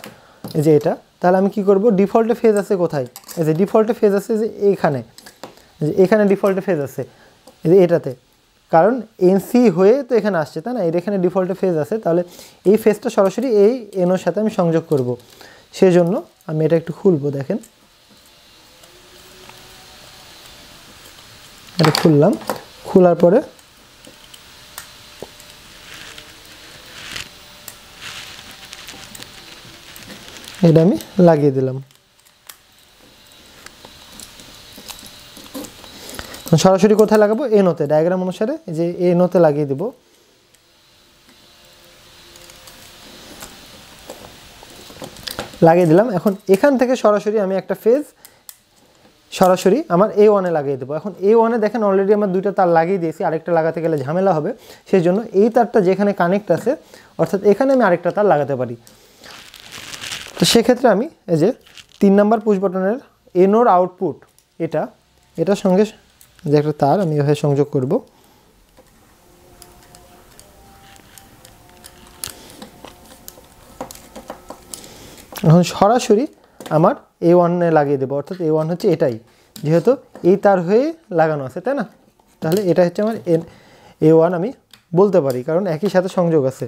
এই যে এটা। তাহলে আমি কি করব, ডিফল্টে ফেজ আছে কোথায়, এই যে ডিফল্টে ফেজ আছে যে এইখানে, যে এখানে ডিফল্টে ফেজ আছে এই যে এটাতে, কারণ এনসি হয়ে তো এখানে আসছে, তাই না, এর এখানে ডিফল্টে ফেজ আছে। তাহলে এই ফেজটা সরাসরি এই এনোর সাথে আমি সংযোগ করব, সেই জন্য আমি এটা একটু খুলবো। দেখেন এটা খুললাম, খোলার পরে এটা আমি লাগিয়ে দিলাম। সরাসরি কোথায় লাগাবো, এনোতে, ডায়াগ্রাম অনুসারে যে এনোতে লাগিয়ে দিব। লাগিয়ে দিলাম। এখন এখান থেকে সরাসরি আমি একটা ফেজ সরাসরি আমার A1-এ লাগিয়ে দেবো। এখন A1-এ দেখেন অলরেডি আমার 2টা তার লাগিয়ে দিয়েছি, আরেকটা লাগাতে গেলে ঝামেলা হবে, সেই জন্য এই তারটা যেখানে কানেক্ট আছে, অর্থাৎ এখানে আমি আরেকটা তার লাগাতে পারি। তো সেক্ষেত্রে আমি এই যে 3 নাম্বার পুশ বাটনের এনোর আউটপুট, এটার সঙ্গে যে একটা তার আমি এভাবে সংযোগ করব। এখন সরাসরি আমার A1-এ লাগিয়ে দেবো, অর্থাৎ A1 হচ্ছে এটাই, যেহেতু এই তার হয়ে লাগানো আছে, তাই না, তাহলে এটা হচ্ছে আমার A1 আমি বলতে পারি, কারণ একই সাথে সংযোগ আছে।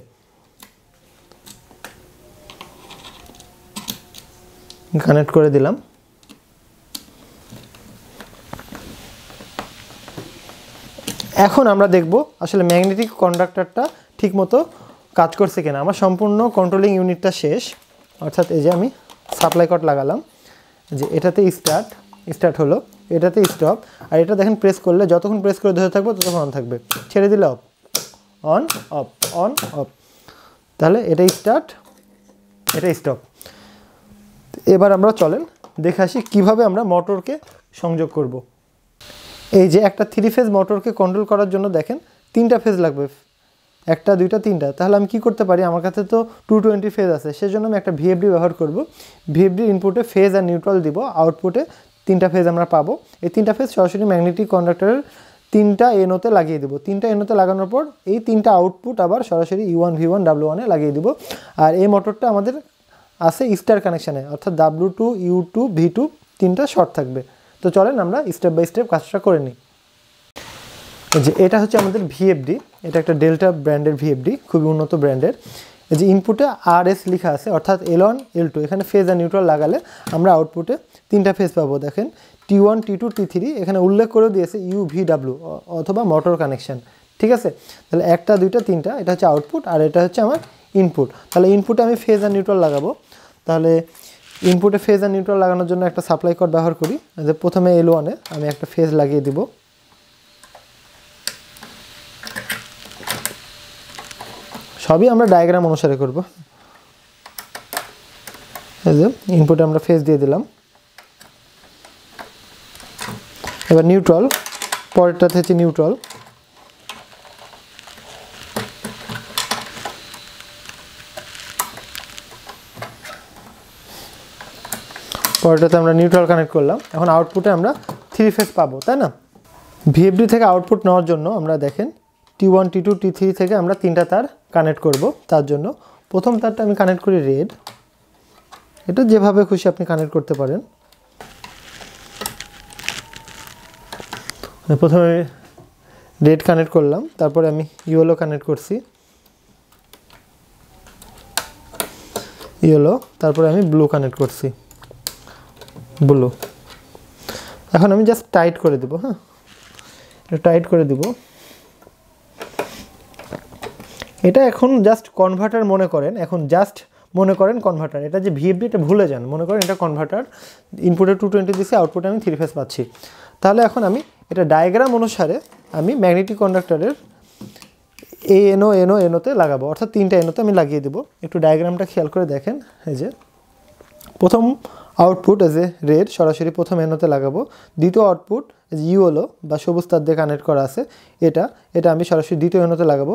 কানেক্ট করে দিলাম। এখন আমরা দেখব আসলে ম্যাগনেটিক কন্ডাক্টরটা ঠিকমতো কাজ করছে কিনা। আমার সম্পূর্ণ কন্ট্রোলিং ইউনিটটা শেষ, অর্থাৎ এই যে আমি সাপ্লাই কর্ড লাগালাম, যে এটাতে স্টার্ট হলো, এটাতে স্টপ, আর এটা দেখেন প্রেস করলে যতক্ষণ প্রেস করে ধরে থাকবো ততক্ষণ অন থাকবে, ছেড়ে দিলে অফ, অন অফ। তাহলে এটা স্টার্ট, এটা স্টপ। এবার আমরা চলেন দেখে আসি কীভাবে আমরা মোটরকে সংযোগ করব। এই যে একটা 3 ফেজ মোটরকে কন্ট্রোল করার জন্য দেখেন 3টা ফেজ লাগবে, 1টা 2টা 3টা। তাহলে আমি কি করতে পারি, আমার কাছে তো 220 ফেজ আছে, সেজন্য আমি একটা VFD ব্যবহার করব। VFD ইনপুটে ফেজ আর নিউট্রাল দিব, আউটপুটে 3টা ফেজ আমরা পাবো। এই 3টা ফেজ সরাসরি ম্যাগনেটিক কন্ডাক্টরের 3টা এনোতে লাগিয়ে দেবো। 3টা এনোতে লাগানোর পর এই 3টা আউটপুট আবার সরাসরি E1 V1 W1-এ লাগিয়ে দিব। আর এই মোটরটা আমাদের আছে স্টার কানেকশানে, অর্থাৎ W2 U2 V2 তিনটা শর্ট থাকবে। তো চলেন আমরা স্টেপ বাই স্টেপ কাজটা করে নিই। যে এটা হচ্ছে আমাদের VFD, এটা একটা ডেল্টা ব্র্যান্ডের VFD, খুবই উন্নত ব্র্যান্ডের। এই যে ইনপুটে RS লেখা আছে, অর্থাৎ L1 L2, এখানে ফেজ আর নিউট্রাল লাগালে আমরা আউটপুটে তিনটা ফেজ পাবো। দেখেন T1 T2 T3 এখানে উল্লেখ করে দিয়েছে UVW অথবা মোটর কানেকশান, ঠিক আছে। তাহলে একটা দুইটা তিনটা, এটা হচ্ছে আউটপুট আর এটা হচ্ছে আমার ইনপুট। তাহলে ইনপুটে আমি ফেজ আর নিউট্রাল লাগাবো। তাহলে ইনপুটে ফেজ আর নিউট্রাল লাগানোর জন্য একটা সাপ্লাই কর্ড ব্যবহার করি। যে প্রথমে L1-এ আমি একটা ফেজ লাগিয়ে দিব, সবই আমরা ডায়াগ্রাম অনুসারে করব। এই যে ইনপুটে আমরা ফেজ দিয়ে দিলাম। এবার নিউট্রাল, পরেরটাতে হচ্ছে নিউট্রাল। পরেরটাতে আমরা নিউট্রাল কানেক্ট করলাম। এখন আউটপুটে আমরা 3 ফেজ পাবো, তাই না। VFD থেকে আউটপুট নেওয়ার জন্য আমরা দেখেন T1 T2 T3 থেকে আমরা তিনটা তার কানেক্ট করব। তার জন্য প্রথম তারটা আমি কানেক্ট করি রেড, এটা যেভাবে খুশি আপনি কানেক্ট করতে পারেন। প্রথমে রেড কানেক্ট করলাম, তারপরে আমি ইয়েলো কানেক্ট করছি, ইয়েলো, তারপরে আমি ব্লু কানেক্ট করছি, ব্লু। এখন আমি জাস্ট টাইট করে দেবো, হ্যাঁ, এটা টাইট করে দেব। এটা এখন জাস্ট কনভার্টার মনে করেন, এখন জাস্ট মনে করেন কনভার্টার। এটা যে VFD এটা ভুলে যান, মনে করেন এটা কনভার্টার। ইনপুটে 220 দিচ্ছি, আউটপুটে আমি 3 ফেজ পাচ্ছি। তাহলে এখন আমি এটা ডায়াগ্রাম অনুসারে আমি ম্যাগনেটিক কন্ডাক্টরের এনোতে লাগাবো, অর্থাৎ তিনটা এনোতে আমি লাগিয়ে দেবো। একটু ডায়াগ্রামটা খেয়াল করে দেখেন। এই যে প্রথম আউটপুট এজ এ রেড, সরাসরি প্রথম এনোতে লাগাবো। দ্বিতীয় আউটপুট এজ ইয়েলো বা সবুজ তার দিয়ে কানেক্ট করা আছে, এটা আমি সরাসরি দ্বিতীয় এনোতে লাগাবো।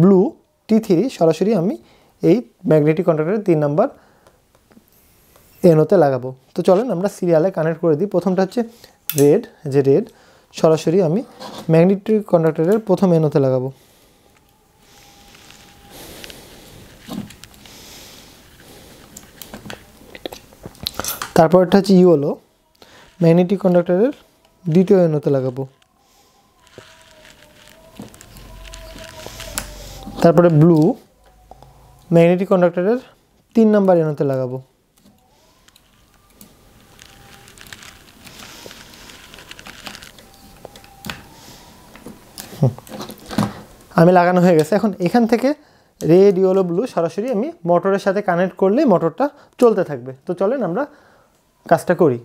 ব্লু T3 সরাসরি আমি এই ম্যাগনেটিক কন্ডাক্টরের 3 নাম্বার এনোতে লাগাবো। তো চলেন আমরা সিরিয়ালে কানেক্ট করে দিই। প্রথমটা হচ্ছে রেড, যে রেড সরাসরি আমি ম্যাগনেটিক কন্ডাক্টরের প্রথম এনোতে লাগাবো। তারপরটা হচ্ছে ইয়েলো, ম্যাগনেটিক কন্ডাক্টরের দ্বিতীয় এনোতে লাগাবো। তারপরে ব্লু, ম্যাগনেটিক কন্ডাক্টরের 3 নাম্বার এনোতে লাগাবো। আমি লাগানো হয়ে গেছে। এখন এখান থেকে রেড ইয়েলো ব্লু সরাসরি আমি মোটরের সাথে কানেক্ট করলেই মোটরটা চলতে থাকবে। তো চলেন আমরা কাজটা করি।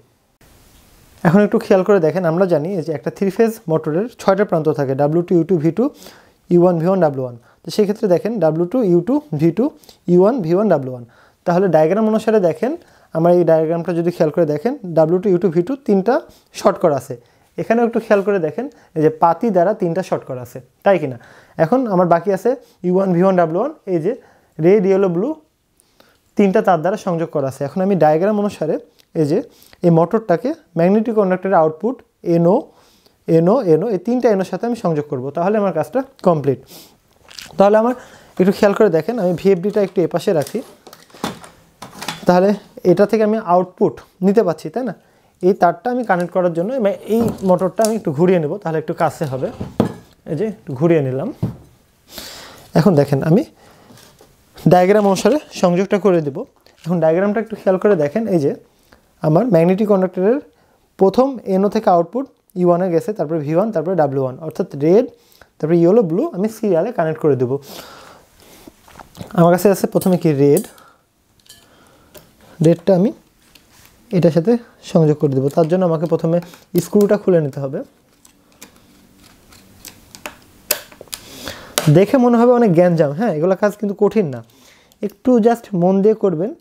এখন একটু খেয়াল করে দেখেন, আমরা জানি যে একটা 3 ফেজ মোটরের 6টা প্রান্ত থাকে, W2 U2 V2 U1 V1 W1। তো সেই ক্ষেত্রে দেখেন W2 U2 V2 U1 V1 W1। তাহলে ডায়াগ্রাম অনুসারে দেখেন, আমার এই ডায়াগ্রামটা যদি খেয়াল করে দেখেন W2 U2 V2 তিনটা শর্ট করা আছে। এখানেও একটু খেয়াল করে দেখেন যে পাতি দ্বারা তিনটা শর্ট করা আছে, তাই কিনা। এখন আমার বাকি আছে U1 V1 W1, এই যে রেড ইয়েলো ব্লু তিনটা তার দ্বারা সংযোগ করা আছে। এখন আমি ডায়াগ্রাম অনুসারে এই যে এই মোটরটাকে ম্যাগনেটিক কন্ডাক্টরের আউটপুট এনো এই তিনটা এনোর সাথে আমি সংযোগ করব, তাহলে আমার কাজটা কমপ্লিট। তাহলে আমার একটু খেয়াল করে দেখেন, আমি VFDটা একটু এপাশে রাখি, তাহলে এটা থেকে আমি আউটপুট নিতে পাচ্ছি, তাই না। এই তারটা আমি কানেক্ট করার জন্য এই মোটরটা আমি একটু ঘুরিয়ে নেব, তাহলে একটু কাছে হবে। এই যে একটু ঘুরিয়ে নিলাম। এখন দেখেন আমি ডায়াগ্রাম অনুসারে সংযোগটা করে দেব। এখন ডায়াগ্রামটা একটু খেয়াল করে দেখেন, এই যে আমার ম্যাগনেটিক কন্ডাক্টরের প্রথম এনো থেকে আউটপুট U1-এ গেছে, তারপরে V1, তারপরে W1, অর্থাৎ রেড, তারপরে ইয়েলো ব্লু আমি সিরিয়ালে কানেক্ট করে দেব। আমার কাছে আছে প্রথমে কি রেডটা আমি এটার সাথে সংযোগ করে দেবো। তার জন্য আমাকে প্রথমে স্ক্রুটা খুলে নিতে হবে। দেখে মনে হবে অনেক গ্যাঞ্জাম, হ্যাঁ, এগুলো কাজ কিন্তু কঠিন না, একটু জাস্ট মন দিয়ে করবেন,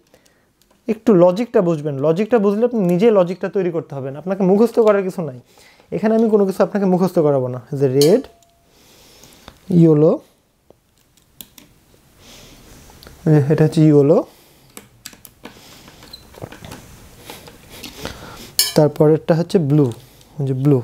একটু লজিকটা বুঝবেন। লজিকটা বুঝলে আপনি নিজেই লজিকটা তৈরি করতে হবেন, আপনাকে মুখস্থ করার কিছু নাই। এখানে আমি কোনো কিছু আপনাকে মুখস্থ করাবো না। যে রেড ইয়েলো, এটা হচ্ছে ইয়েলো, তারপরেরটা হচ্ছে ব্লু, যে ব্লু,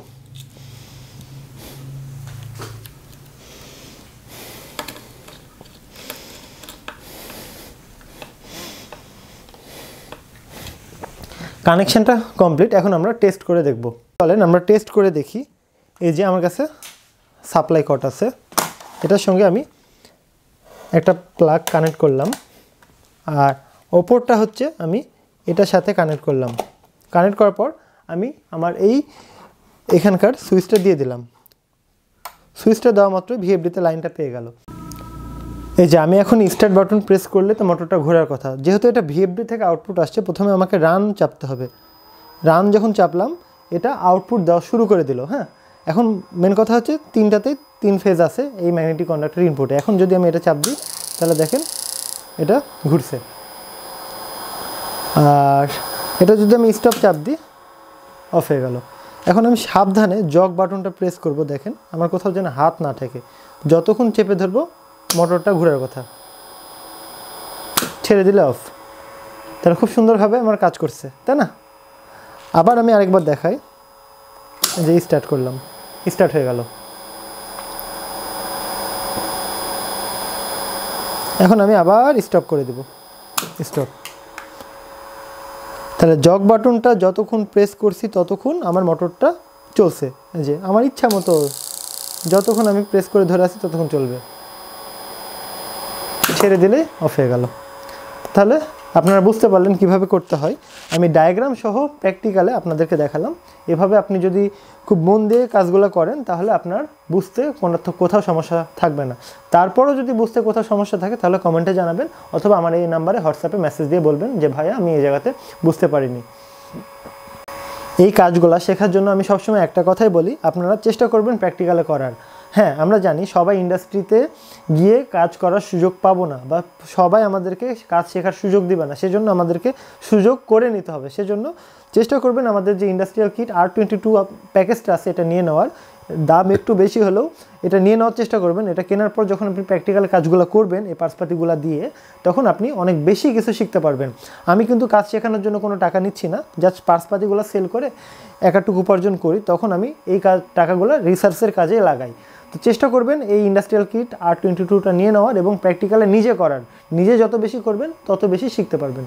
কানেকশনটা কমপ্লিট। এখন আমরা টেস্ট করে দেখব। চলেন আমরা টেস্ট করে দেখি। এই যে আমার কাছে সাপ্লাই কট আছে, এটার সঙ্গে আমি একটা প্লাগ কানেক্ট করলাম, আর ওপরটা হচ্ছে আমি এটার সাথে কানেক্ট করলাম। কানেক্ট করার পর আমি আমার এখানকার সুইচটা দিয়ে দিলাম। সুইচটা দেওয়া মাত্র ভিএফডিতে লাইনটা পেয়ে গেল। এই যে আমি এখন স্টার্ট বাটন প্রেস করলে তো মোটরটা ঘোরার কথা। যেহেতু এটা ভিএফডি থেকে আউটপুট আসছে, প্রথমে আমাকে রান চাপতে হবে। রান যখন চাপলাম, এটা আউটপুট দেওয়া শুরু করে দিল। হ্যাঁ, এখন মেন কথা হচ্ছে তিনটাতেই 3 ফেজ আছে এই ম্যাগনেটিক কন্ডাক্টর ইনপুটে। এখন যদি আমি এটা চাপ দিই তাহলে দেখেন এটা ঘুরছে। আর এটা যদি আমি স্টপ চাপ দিই, অফ হয়ে গেল। এখন আমি সাবধানে জগ বাটনটা প্রেস করব। দেখেন আমার কোথাও যেন হাত না ঠেকে। যতক্ষণ চেপে ধরবো মোটরটা ঘোরার কথা, ছেড়ে দিলে অফ। তাহলে খুব সুন্দরভাবে আমার কাজ করছে, তাই না? আবার আমি আরেকবার দেখাই, যে স্টার্ট করলাম, স্টার্ট হয়ে গেল। এখন আমি আবার স্টপ করে দেব, স্টপ। তাহলে জগ বাটনটা যতক্ষণ প্রেস করছি ততক্ষণ আমার মোটরটা চলছে। এই যে আমার ইচ্ছা মতো যতক্ষণ আমি প্রেস করে ধরে আছি ততক্ষণ চলবে, ছেড়ে দিলে অফ হয়ে গেল। তাহলে আপনারা বুঝতে পারলেন কিভাবে করতে হয়। আমি ডায়াগ্রাম সহ প্র্যাকটিক্যালে আপনাদেরকে দেখালাম। এভাবে আপনি যদি খুব মন দিয়ে কাজগুলো করেন তাহলে আপনার বুঝতে কোথাও সমস্যা থাকবে না। তারপরও যদি বুঝতে কোথাও সমস্যা থাকে তাহলে কমেন্টে জানাবেন, অথবা আমার এই নাম্বারে হোয়াটসঅ্যাপে মেসেজ দিয়ে বলবেন যে ভাইয়া আমি এই জায়গাতে বুঝতে পারিনি। এই কাজগুলো শেখার জন্য আমি সবসময় একটা কথাই বলি, আপনারা চেষ্টা করবেন প্র্যাকটিক্যালে করার। হ্যাঁ, আমরা জানি সবাই ইন্ডাস্ট্রিতে গিয়ে কাজ করার সুযোগ পাবো না, বা সবাই আমাদেরকে কাজ শেখার সুযোগ দিবে না। সেজন্য আমাদেরকে সুযোগ করে নিতে হবে। সেজন্য চেষ্টা করবেন আমাদের যে ইন্ডাস্ট্রিয়াল কিট R22 প্যাকেজটা আছে এটা নিয়ে নেওয়ার। দাম একটু বেশি হলেও এটা নিয়ে নেওয়ার চেষ্টা করবেন। এটা কেনার পর যখন আপনি প্র্যাকটিক্যাল কাজগুলো করবেন এই পার্টসপাতিগুলো দিয়ে, তখন আপনি অনেক বেশি কিছু শিখতে পারবেন। আমি কিন্তু কাজ শেখানোর জন্য কোনো টাকা নিচ্ছি না, জাস্ট পার্টসপাতিগুলো সেল করে একটুকু উপার্জন করি, তখন আমি এই টাকাগুলো রিসার্চের কাজে লাগাই। তো চেষ্টা করবেন এই ইন্ডাস্ট্রিয়াল কিট R22টা নিয়ে নেওয়ার এবং প্র্যাকটিক্যালে নিজে করার। নিজে যত বেশি করবেন তত বেশি শিখতে পারবেন।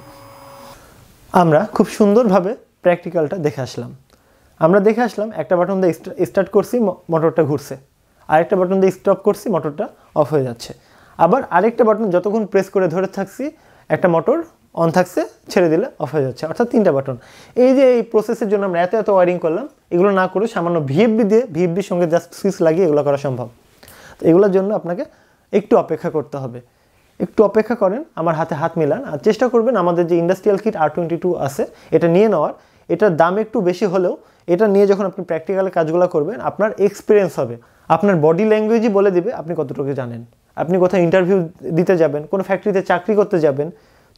আমরা খুব সুন্দরভাবে প্র্যাকটিক্যালটা দেখে আসলাম। একটা বাটন দিয়ে স্টার্ট করছি, মোটরটা ঘুরছে। আরেকটা বাটন দিয়ে স্টপ করছি, মোটরটা অফ হয়ে যাচ্ছে। আবার আরেকটা বাটন যতক্ষণ প্রেস করে ধরে থাকছি একটা মোটর অন থাকছে, ছেড়ে দিলে অফ হয়ে যাচ্ছে। অর্থাৎ 3টা বাটন। এই যে এই প্রসেসের জন্য আমরা এত ওয়ারিং করলাম, এগুলো না করে সামান্য ভিএফডির সঙ্গে জাস্ট সুইচ লাগিয়ে এগুলো করা সম্ভব। তো এগুলোর জন্য আপনাকে একটু অপেক্ষা করতে হবে। একটু অপেক্ষা করেন, আমার হাতে হাত মিলান, আর চেষ্টা করবেন আমাদের যে ইন্ডাস্ট্রিয়াল কিট R22 আছে এটা নিয়ে নেওয়ার। এটার দাম একটু বেশি হলেও এটা নিয়ে যখন আপনি প্র্যাকটিক্যাল কাজগুলো করবেন আপনার এক্সপিরিয়েন্স হবে। আপনার বডি ল্যাঙ্গুয়েজই বলে দিবে আপনি কতটুকু জানেন। আপনি কোথাও ইন্টারভিউ দিতে যাবেন, কোনো ফ্যাক্টরিতে চাকরি করতে যাবেন,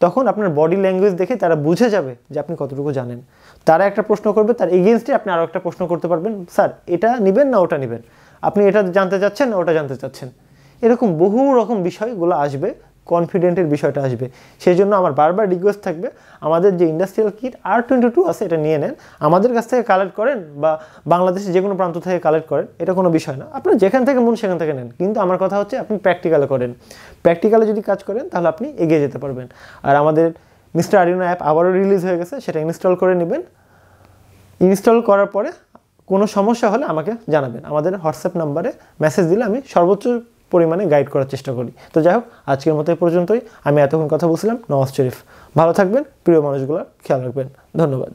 তখন আপনার বডি ল্যাঙ্গুয়েজ দেখে তারা বুঝে যাবে যে আপনি কতটুকু জানেন। তারা একটা প্রশ্ন করবে, তার এগেইনস্টে আপনি আরও একটা প্রশ্ন করতে পারবেন, স্যার এটা নেবেন না ওটা নেবেন, আপনি এটা জানতে চাচ্ছেন না ওটা জানতে চাচ্ছেন। এরকম বহু রকম বিষয়গুলো আসবে, কনফিডেন্টের বিষয়টা আসবে। সেই জন্য আমার বারবার রিকোয়েস্ট থাকবে, আমাদের যে ইন্ডাস্ট্রিয়াল কিট R22 আছে এটা নিয়ে নেন। আমাদের কাছ থেকে কালেক্ট করেন বা বাংলাদেশে যে কোনো প্রান্ত থেকে কালেক্ট করেন, এটা কোনো বিষয় না। আপনার যেখান থেকে মন সেখান থেকে নেন, কিন্তু আমার কথা হচ্ছে আপনি প্র্যাকটিক্যালে করেন। প্র্যাকটিক্যালে যদি কাজ করেন তাহলে আপনি এগিয়ে যেতে পারবেন। আর আমাদের মিস্টার আরডিনো অ্যাপ আবারও রিলিজ হয়ে গেছে, সেটা ইনস্টল করে নেবেন। ইনস্টল করার পরে কোনো সমস্যা হলে আমাকে জানাবেন। আমাদের হোয়াটসঅ্যাপ নাম্বারে মেসেজ দিলে আমি সর্বোচ্চ পরিমাণে গাইড করার চেষ্টা করি। তো যাই হোক, আজকের মতো এই পর্যন্তই। আমি এতক্ষণ কথা বলছিলাম নওয়াজ শরীফ। ভালো থাকবেন, প্রিয় মানুষগুলোর খেয়াল রাখবেন। ধন্যবাদ।